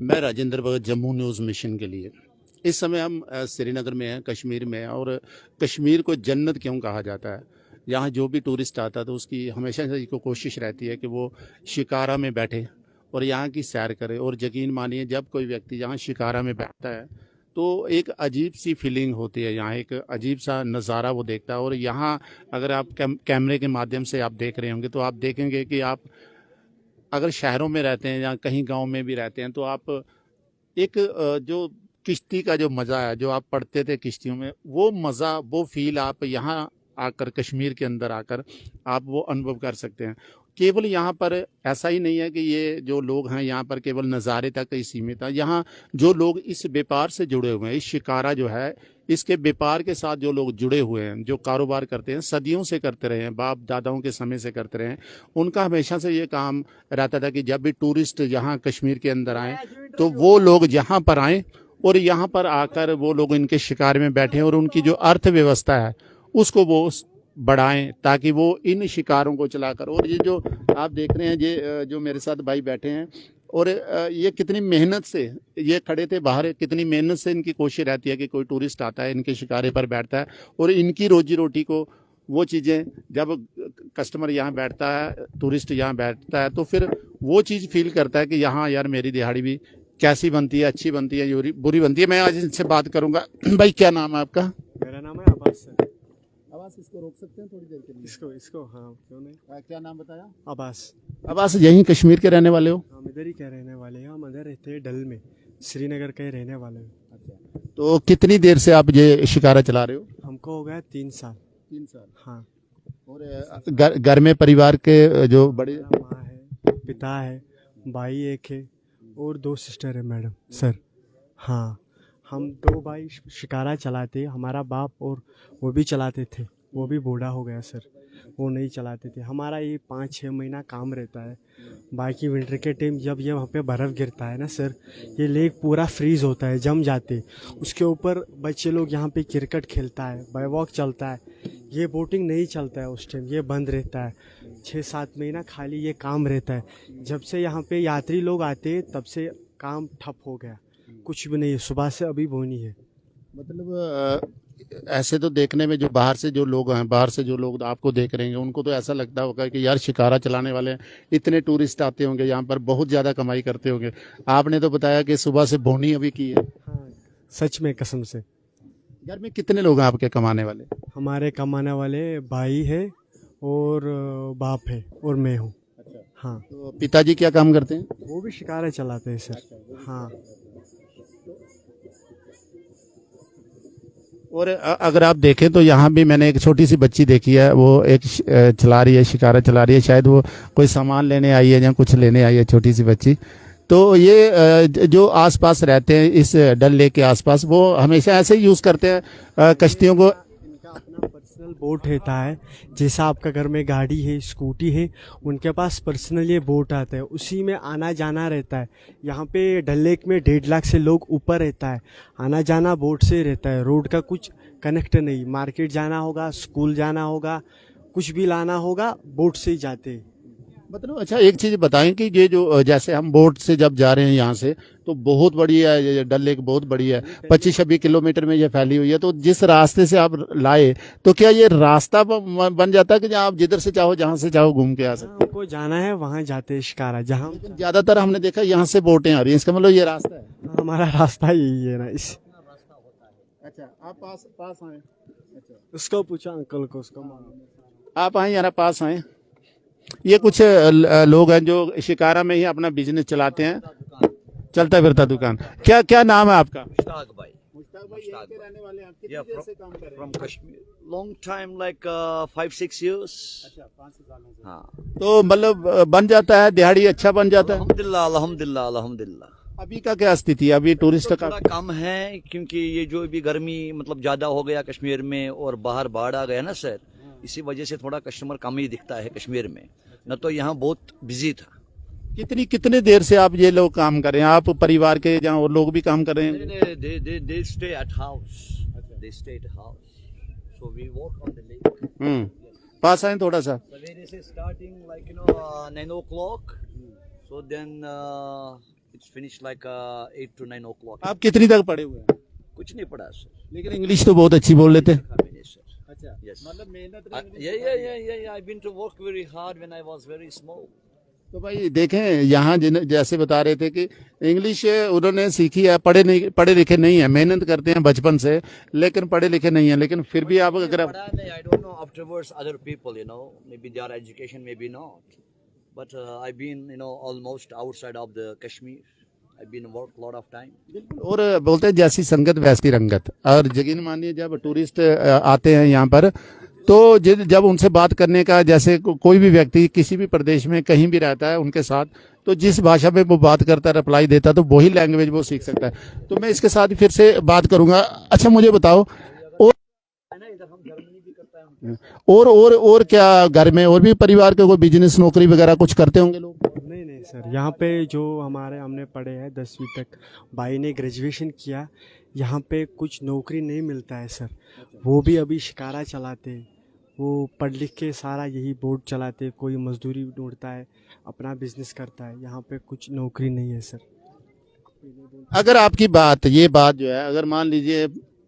मैं राजेंद्र भगत, Jammu news mission के लिए। इस समय हम श्रीनगर में हैं, कश्मीर में हैं। और कश्मीर को जन्नत क्यों कहा जाता है? यहाँ जो भी टूरिस्ट आता है तो उसकी हमेशा से को कोशिश रहती है कि वो शिकारा में बैठे और यहाँ की सैर करे। और यकीन मानिए, जब कोई व्यक्ति यहाँ शिकारा में बैठता है तो एक अजीब सी फीलिंग होती है, यहाँ एक अजीब सा नज़ारा वो देखता है। और यहाँ अगर आप कैमरे के माध्यम से आप देख रहे होंगे तो आप देखेंगे कि आप अगर शहरों में रहते हैं या कहीं गांव में भी रहते हैं तो आप एक जो किश्ती का जो मज़ा है, जो आप पढ़ते थे किश्तियों में, वो मज़ा, वो फील आप यहाँ आकर, कश्मीर के अंदर आकर आप वो अनुभव कर सकते हैं। केवल यहाँ पर ऐसा ही नहीं है कि ये जो लोग हैं यहाँ पर केवल नज़ारे तक ही सीमित है। यहाँ जो लोग इस व्यापार से जुड़े हुए हैं, इस शिकारा जो है, इसके व्यापार के साथ जो लोग जुड़े हुए हैं, जो कारोबार करते हैं, सदियों से करते रहे हैं, बाप दादाओं के समय से करते रहे हैं, उनका हमेशा से ये काम रहता था कि जब भी टूरिस्ट यहाँ कश्मीर के अंदर आए तो वो लोग यहाँ पर आएँ और यहाँ पर आकर वो लोग इनके शिकार में बैठे और उनकी जो अर्थव्यवस्था है उसको वो बढ़ाएं, ताकि वो इन शिकारों को चलाकर। और ये जो आप देख रहे हैं, ये जो मेरे साथ भाई बैठे हैं, और ये कितनी मेहनत से ये खड़े थे बाहर, कितनी मेहनत से इनकी कोशिश रहती है कि कोई टूरिस्ट आता है, इनके शिकारे पर बैठता है और इनकी रोजी रोटी को, वो चीज़ें जब कस्टमर यहाँ बैठता है, टूरिस्ट यहाँ बैठता है, तो फिर वो चीज़ फील करता है कि यहाँ यार मेरी दिहाड़ी भी कैसी बनती है, अच्छी बनती है, बुरी बनती है। मैं आज इनसे बात करूंगा। भाई, क्या नाम है आपका? मेरा नाम है अब्बास सर। आवाज इसको रोक सकते हैं थोड़ी देर के लिए? इसको हाँ, क्यों नहीं। क्या नाम बताया? अब्बास। अब्बास, यहीं कश्मीर के रहने वाले हो? हम इधर ही के रहने वाले हैं, हम इधर रहते हैं डल में, श्रीनगर के रहने वाले हैं। अच्छा, तो कितनी देर से आप ये शिकारा चला रहे हो? हमको हो गया 3 साल। 3 साल? हाँ। और घर में परिवार के जो बड़े? माँ है, पिता है, भाई एक है और 2 सिस्टर है मैडम सर। हाँ, हम 2 भाई शिकारा चलाते, हमारा बाप और वो भी चलाते थे, वो भी बूढ़ा हो गया सर, वो नहीं चलाते थे। हमारा ये 5-6 महीना काम रहता है। बाकी विंटर के टाइम जब ये वहाँ पे बर्फ़ गिरता है ना सर, ये लेक पूरा फ्रीज़ होता है, जम जाते। उसके ऊपर बच्चे लोग यहाँ पे क्रिकेट खेलता है, बाय वॉक चलता है। ये बोटिंग नहीं चलता है उस टाइम, ये बंद रहता है। 6-7 महीना खाली ये काम रहता है। जब से यहाँ पे यात्री लोग आते तब से काम ठप हो गया, कुछ भी नहीं है, सुबह से अभी बोनी है। मतलब ऐसे तो देखने में जो बाहर से जो लोग हैं, बाहर से जो लोग आपको देख रहे हैं, उनको तो ऐसा लगता होगा कि यार शिकारा चलाने वाले हैं, इतने टूरिस्ट आते होंगे यहाँ पर, बहुत ज़्यादा कमाई करते होंगे। आपने तो बताया कि सुबह से बोनी अभी की है। हाँ, सच में कसम से। घर में कितने लोग हैं आपके कमाने वाले? हमारे कमाने वाले भाई है और बाप है और मैं हूँ। अच्छा। हाँ। तो पिताजी क्या काम करते हैं? वो भी शिकारा चलाते हैं सर। हाँ। और अगर आप देखें तो यहाँ भी मैंने एक छोटी सी बच्ची देखी है, वो एक चला रही है, शिकारा चला रही है। शायद वो कोई सामान लेने आई है या कुछ लेने आई है, छोटी सी बच्ची। तो ये जो आसपास रहते हैं इस डल लेक के आसपास, वो हमेशा ऐसे ही यूज़ करते हैं कश्तियों को। इनका अपना पर्सनल बोट रहता है, जैसा आपका घर में गाड़ी है, स्कूटी है, उनके पास पर्सनल ये बोट आता है, उसी में आना जाना रहता है। यहाँ पे डल लेक में 1.5 लाख से लोग ऊपर रहता है, आना जाना बोट से रहता है। रोड का कुछ कनेक्ट नहीं, मार्केट जाना होगा, स्कूल जाना होगा, कुछ भी लाना होगा, बोट से ही जाते हैं। मतलब अच्छा, एक चीज़ बताएं कि ये जो जैसे हम बोट से जब जा रहे हैं यहाँ से, तो बहुत बड़ी है ये डल लेक, बहुत बड़ी है, 25-26 किलोमीटर में ये फैली हुई है। तो जिस रास्ते से आप लाए, तो क्या ये रास्ता बन जाता है कि जहाँ आप जिधर से चाहो, जहाँ से चाहो घूम के आ सकते? हमको जाना है वहाँ जाते हैं शिकारा, जहाँ ज़्यादातर हमने देखा यहाँ से बोटें आ रही हैं, इसका मतलब ये रास्ता है। हमारा रास्ता यही है ना। इस अच्छा, आप पास आए। अच्छा, उसको पूछा अंकल को, उसको मालूम। आप आए यार, पास आए। ये कुछ लोग हैं जो शिकारा में ही अपना बिजनेस चलाते हैं, चलता फिरता दुकान। क्या क्या नाम है आपका? मुश्ताक भाई। मुश्ताक भाई, यहीं के रहने वाले हैं आप? कितनी Yeah, देर से काम कर रहे हैं? From Kashmir long time like 5-6 years। अच्छा, 5 सालों से। हाँ, तो मतलब बन जाता है, दिहाड़ी अच्छा बन जाता है? अल्हम्दुलिल्लाह अल्हम्दुलिल्लाह अल्हम्दुलिल्लाह। अभी का क्या स्थिति है? अभी टूरिस्ट का थोड़ा कम है क्योंकि ये जो अभी गर्मी मतलब ज्यादा हो गया कश्मीर में और बाहर बाढ़ आ गया ना सर, इसी वजह से थोड़ा कस्टमर कम ही दिखता है कश्मीर में, न तो यहाँ बहुत बिजी था। कितने देर से आप ये लोग काम कर रहे हैं? आप परिवार के जहाँ और लोग भी काम कर रहे हैं? They stay at house। They stay at house। So we work on the lake। पास आए थोड़ा सा। सवेरे से starting like 9 o'clock। So then It's finished like 8 to 9 o'clock. आप कितनी तक पढ़े हुए हैं? कुछ नहीं पढ़ा सर. लेकिन इंग्लिश तो बहुत अच्छी बोल लेते हैं. सीखा मैंने सर. अच्छा, Yes. मतलब मेहनत Yeah. I've been to work very hard when I was very small. तो भाई देखें यहाँ जैसे बता रहे थे कि इंग्लिश उन्होंने सीखी है, पढ़े लिखे नहीं है, मेहनत करते हैं बचपन से, लेकिन पढ़े लिखे नहीं है, लेकिन फिर भी आप अगर पढ़ा नहीं, I don't know afterwards other people, maybe their education, maybe not. But I've been, almost outside of the Kashmir. I've been work lot of time. और बोलते हैं जैसी संगत वैसी रंगत। और यकीन मानिए जब टूरिस्ट आते हैं यहाँ पर तो जब उनसे बात करने का, जैसे कोई भी व्यक्ति किसी भी प्रदेश में कहीं भी रहता है उनके साथ, तो जिस भाषा में वो बात करता है, रिप्लाई देता है, तो वही लैंग्वेज वो सीख सकता है। तो मैं इसके साथ ही फिर से बात करूंगा। अच्छा मुझे बताओ और क्या घर में और भी परिवार के कोई बिजनेस नौकरी वगैरह कुछ करते होंगे लोग? नहीं सर, यहाँ पे जो हमने पढ़े हैं 10वीं तक, भाई ने ग्रेजुएशन किया, यहाँ पे कुछ नौकरी नहीं मिलता है सर। वो भी अभी शिकारा चलाते हैं, वो पढ़ लिख के सारा यही बोट चलाते, कोई मजदूरी ढूंढता है, अपना बिजनेस करता है, यहाँ पे कुछ नौकरी नहीं है सर। अगर आपकी ये बात जो है, अगर मान लीजिए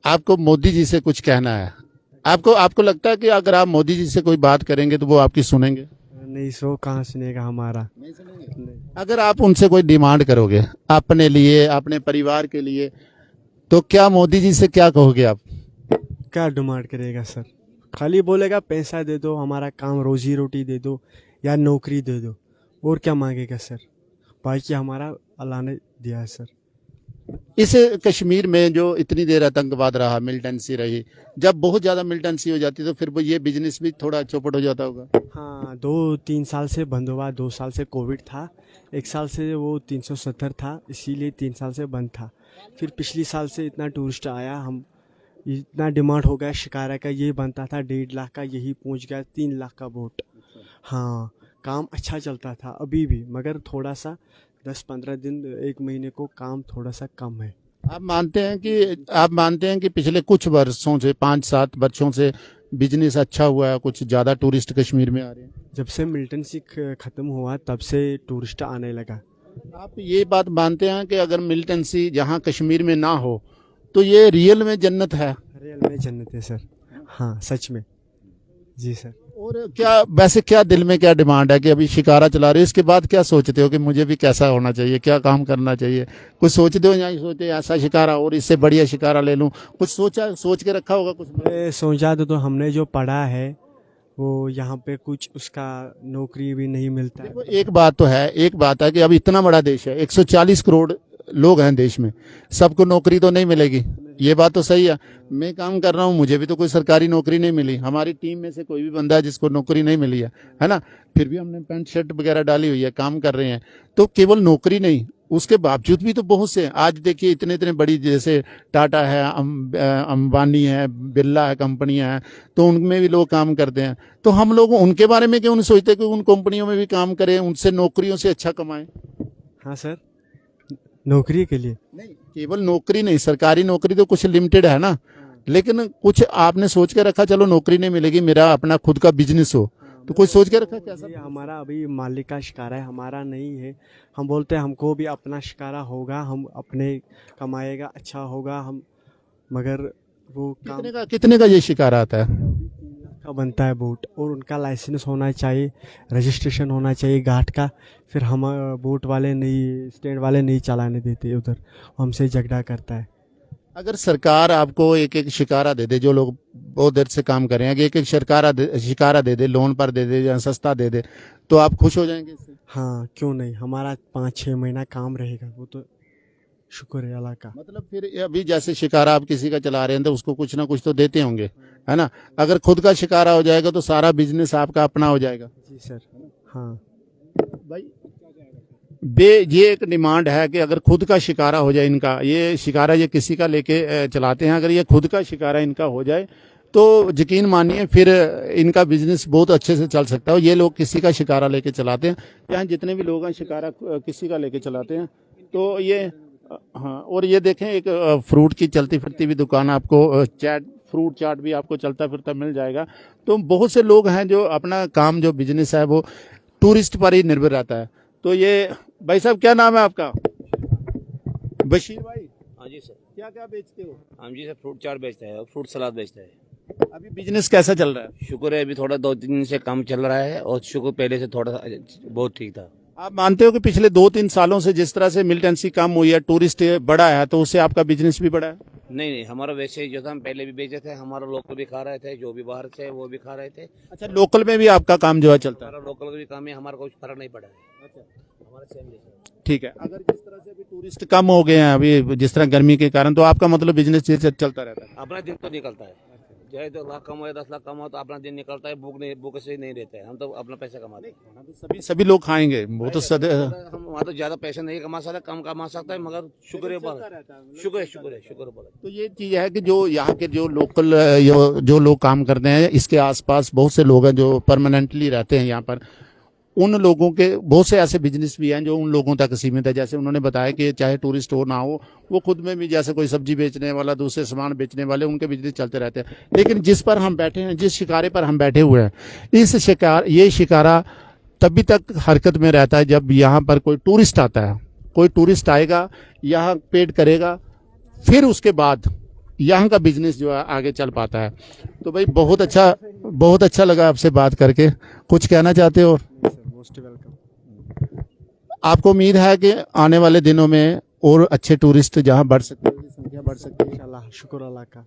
आपको मोदी जी से कुछ कहना है, आपको लगता है कि अगर आप मोदी जी से कोई बात करेंगे तो वो आपकी सुनेंगे? नहीं सो, कहाँ सुनेगा हमारा। नहीं। अगर आप उनसे कोई डिमांड करोगे अपने लिए, अपने परिवार के लिए, तो क्या मोदी जी से क्या कहोगे आप? क्या डिमांड करेगा सर? खाली बोलेगा पैसा दे दो, हमारा काम रोजी रोटी दे दो या नौकरी दे दो, और क्या मांगेगा सर? बाकी हमारा अल्लाह ने दिया है सर। इस कश्मीर में जो इतनी देर आतंकवाद रहा, मिलिटेंसी रही, जब बहुत ज्यादा मिलिटेंसी हो जाती तो फिर वो ये बिजनेस भी थोड़ा चौपट हो जाता होगा। हाँ, 2-3 साल से बंद हुआ। 2 साल से कोविड था, 1 साल से वो 370 था, इसीलिए 3 साल से बंद था। फिर पिछली साल से इतना टूरिस्ट आया, हम इतना डिमांड हो गया शिकारा का, ये बनता था 1.5 लाख का, यही पहुंच गया 3 लाख का बोट। हाँ, काम अच्छा चलता था अभी भी, मगर थोड़ा सा 10-15 दिन 1 महीने को काम थोड़ा सा कम है। आप मानते हैं कि पिछले कुछ वर्षों से, 5-7 वर्षों से बिजनेस अच्छा हुआ है, कुछ ज्यादा टूरिस्ट कश्मीर में आ रहे हैं? जब से मिलिटेंसी खत्म हुआ तब से टूरिस्ट आने लगा। आप ये बात मानते हैं कि अगर मिलिटेंसी जहाँ कश्मीर में ना हो तो ये रियल में जन्नत है? रियल में जन्नत है सर, हाँ सच में जी सर। और वैसे क्या दिल में क्या डिमांड है कि अभी शिकारा चला रहे हो, इसके बाद क्या सोचते हो कि मुझे भी कैसा होना चाहिए, क्या काम करना चाहिए? कुछ सोचते हो या सोचते ऐसा शिकारा और इससे बढ़िया शिकारा ले लूं? कुछ सोच के रखा होगा कुछ? सोचा तो हमने जो पढ़ा है वो यहाँ पे कुछ उसका नौकरी भी नहीं मिलता है। एक बात है कि अब इतना बड़ा देश है, 140 करोड़ लोग हैं देश में, सबको नौकरी तो नहीं मिलेगी, ये बात तो सही है। मैं काम कर रहा हूँ, मुझे भी तो कोई सरकारी नौकरी नहीं मिली, हमारी टीम में से कोई भी बंदा है जिसको नौकरी नहीं मिली है ना? फिर भी हमने पैंट शर्ट वगैरह डाली हुई है, काम कर रहे हैं। तो केवल नौकरी नहीं, उसके बावजूद भी तो बहुत से, आज देखिए इतने बड़ी जैसे टाटा है, अंबानी है, बिरला है, कंपनियां हैं, तो उनमें भी लोग काम करते हैं। तो हम लोग उनके बारे में क्यों नहीं सोचते कि उन कंपनियों में भी काम करें, उनसे नौकरियों से अच्छा कमाएं? हाँ सर, नौकरी के लिए नहीं, केवल नौकरी नहीं, सरकारी नौकरी तो कुछ लिमिटेड है ना, लेकिन कुछ आपने सोच के रखा, चलो नौकरी नहीं मिलेगी, मेरा अपना खुद का बिजनेस हो, तो कुछ सोच के रखा कैसा? ये हमारा अभी मालिक का शिकारा है, हमारा नहीं है। हम बोलते हैं हमको भी अपना शिकारा होगा, हम अपने कमाएगा, अच्छा होगा हम, मगर वो काम कितने का ये शिकारा आता है? का बनता है बोट, और उनका लाइसेंस होना चाहिए, रजिस्ट्रेशन होना चाहिए घाट का। फिर हम बोट वाले नहीं, स्टैंड वाले नहीं चलाने देते उधर, हमसे झगड़ा करता है। अगर सरकार आपको एक शिकारा दे दे, जो लोग बहुत देर से काम कर रहे हैं, कि एक शिकारा दे दे, लोन पर दे दे या सस्ता दे दे, तो आप खुश हो जाएंगे इससे? हाँ, क्यों नहीं, हमारा 5-6 महीना काम रहेगा, वो तो शुक्र है अल्लाह का। मतलब फिर अभी जैसे शिकारा आप किसी का चला रहे हैं तो उसको कुछ ना कुछ तो देते होंगे, है ना? अगर खुद का शिकारा हो जाएगा तो सारा बिजनेस आपका अपना हो जाएगा। जी सर। हाँ भाई ये एक डिमांड है कि अगर खुद का शिकारा हो जाए इनका, ये शिकारा ये किसी का लेके चलाते हैं, अगर ये खुद का शिकारा इनका हो जाए तो यकीन मानिए फिर इनका बिजनेस बहुत अच्छे से चल सकता है। ये लोग किसी का शिकारा लेके चलाते हैं, यहाँ जितने भी लोग हैं शिकारा किसी का लेके चलाते हैं। तो ये हाँ, और ये देखें एक फ्रूट की चलती फिरती भी दुकान, आपको फ्रूट चाट भी आपको चलता फिरता मिल जाएगा। तो बहुत से लोग हैं जो अपना काम, जो बिजनेस है वो टूरिस्ट पर ही निर्भर रहता है। तो ये भाई साहब क्या नाम है आपका? बशीर भाई, हाँ जी सर। क्या क्या बेचते हो? हम जी सर फ्रूट चाट बेचते हैं और फ्रूट सलाद बेचते हैं। अभी बिजनेस कैसा चल रहा है? शुक्र है अभी थोड़ा 2-3 दिन से कम चल रहा है और शुक्र पहले से थोड़ा बहुत ठीक था। आप मानते हो कि पिछले 2-3 सालों से जिस तरह से मिलिटेंसी कम हुई है, टूरिस्ट बढ़ा है, तो उससे आपका बिजनेस भी बढ़ा है? नहीं नहीं, हमारा वैसे ही जो था हम पहले भी बेचे थे, हमारा लोकल भी खा रहे थे, जो भी बाहर से वो भी खा रहे थे। अच्छा, लोकल में भी आपका काम जो है चलता है? हमारा लोकल भी काम है, हमारा कुछ फर्क नहीं पड़ा है। हमारा सेम जैसा है। ठीक है। अगर जिस तरह से अभी टूरिस्ट कम हो गए हैं अभी जिस तरह गर्मी के कारण, तो आपका मतलब बिजनेस चलता रहता है? अपना दिन तो निकलता है, चाहे 2 लाख कमाए 10 लाख कमाओ तो अपना दिन निकलता है। भूख से नहीं रहते हैं, हम तो अपना पैसा कमाते हैं। खाना तो सभी लोग खाएंगे, वो तो हम वहाँ तो ज्यादा पैसा नहीं कमा सकते, कम कमा सकता है, मगर शुक्र है शुक्र है। तो ये चीज है कि जो यहाँ के जो लोकल जो लोग काम करते हैं, इसके आसपास बहुत से लोग हैं जो परमानेंटली रहते हैं यहाँ पर, उन लोगों के बहुत से ऐसे बिजनेस भी हैं जो उन लोगों तक सीमित है। जैसे उन्होंने बताया कि चाहे टूरिस्ट हो ना हो, वो खुद में भी जैसे कोई सब्जी बेचने वाला, दूसरे सामान बेचने वाले, उनके बिजनेस चलते रहते हैं। लेकिन जिस पर हम बैठे हैं, जिस शिकारे पर हम बैठे हुए हैं, ये शिकारा तभी तक हरकत में रहता है जब यहाँ पर कोई टूरिस्ट आता है। कोई टूरिस्ट आएगा, यहाँ पेड करेगा, फिर उसके बाद यहाँ का बिजनेस जो है आगे चल पाता है। तो भाई बहुत अच्छा लगा आपसे बात करके। कुछ कहना चाहते हो? Most welcome. आपको उम्मीद है कि आने वाले दिनों में और अच्छे टूरिस्ट जहाँ बढ़ सकते हैं, संख्या बढ़ सकती है? इंशाल्लाह, शुक्र अल्लाह का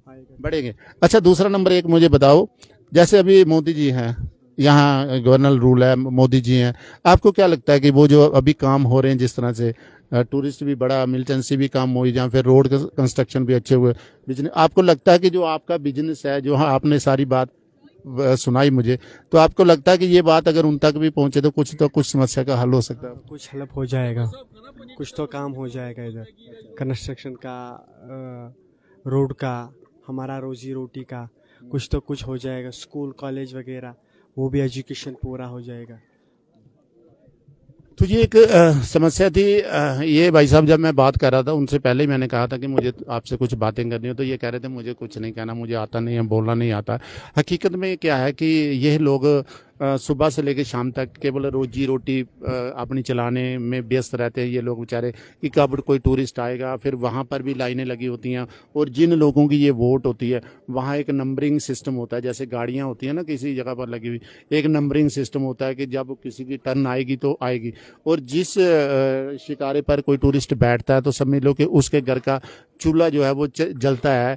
आएगा। बढ़ेंगे। अच्छा, दूसरा नंबर एक मुझे बताओ, जैसे अभी मोदी जी हैं, यहाँ गवर्नर रूल है, मोदी जी हैं, आपको क्या लगता है कि वो जो अभी काम हो रहे हैं, जिस तरह से टूरिस्ट भी बढ़ा, मिलिटेंसी भी कम हुई, जहाँ फिर रोड कंस्ट्रक्शन भी अच्छे हुए, बिजनेस, आपको लगता है कि जो आपका बिजनेस है, जो आपने सारी बात सुनाई मुझे, तो आपको लगता है कि ये बात अगर उन तक भी पहुंचे तो कुछ समस्या का हल हो सकता है? कुछ हेल्प हो जाएगा, कुछ तो काम हो जाएगा इधर, कंस्ट्रक्शन का, रोड का, हमारा रोजी रोटी का कुछ हो जाएगा। स्कूल कॉलेज वगैरह वो भी एजुकेशन पूरा हो जाएगा। तो ये एक समस्या थी। ये भाई साहब जब मैं बात कर रहा था, उनसे पहले ही मैंने कहा था कि मुझे आपसे कुछ बातें करनी हो, तो ये कह रहे थे मुझे कुछ नहीं कहना, मुझे आता नहीं है, बोलना नहीं आता। हकीकत में क्या है कि यह लोग सुबह से लेकर शाम तक केवल रोजी रोटी अपनी चलाने में व्यस्त रहते हैं। ये लोग बेचारे कि कब कोई टूरिस्ट आएगा, फिर वहाँ पर भी लाइनें लगी होती हैं। और जिन लोगों की ये वोट होती है, वहाँ एक नंबरिंग सिस्टम होता है, जैसे गाड़ियाँ होती हैं ना किसी जगह पर लगी हुई, एक नंबरिंग सिस्टम होता है कि जब किसी की टर्न आएगी तो आएगी। और जिस शिकारे पर कोई टूरिस्ट बैठता है, तो समझ लो कि उसके घर का चूल्हा जो है वो जलता है।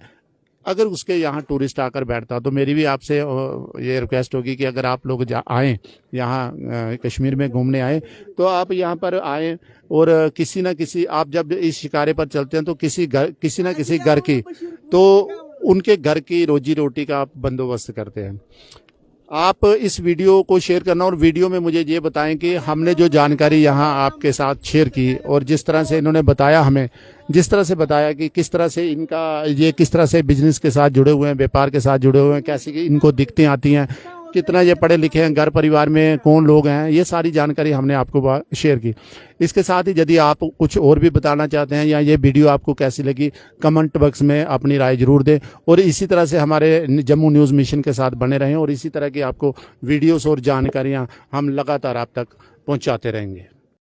अगर उसके यहाँ टूरिस्ट आकर बैठता, तो मेरी भी आपसे ये रिक्वेस्ट होगी कि अगर आप लोग आएँ यहाँ कश्मीर में घूमने आए, तो आप यहाँ पर आएँ और किसी न किसी, आप जब इस शिकारे पर चलते हैं तो किसी न किसी घर की, तो उनके घर की रोजी रोटी का आप बंदोबस्त करते हैं। आप इस वीडियो को शेयर करना, और वीडियो में मुझे ये बताएं कि हमने जो जानकारी यहाँ आपके साथ शेयर की, और जिस तरह से इन्होंने बताया, हमें जिस तरह से बताया कि किस तरह से किस तरह से बिजनेस के साथ जुड़े हुए हैं, व्यापार के साथ जुड़े हुए हैं, कैसी इनको दिक्कतें आती हैं, कितना ये पढ़े लिखे हैं, घर परिवार में कौन लोग हैं, ये सारी जानकारी हमने आपको शेयर की। इसके साथ ही यदि आप कुछ और भी बताना चाहते हैं या ये वीडियो आपको कैसी लगी, कमेंट बॉक्स में अपनी राय जरूर दें। और इसी तरह से हमारे जम्मू न्यूज़ मिशन के साथ बने रहें, और इसी तरह की आपको वीडियोस और जानकारियाँ हम लगातार आप तक पहुँचाते रहेंगे।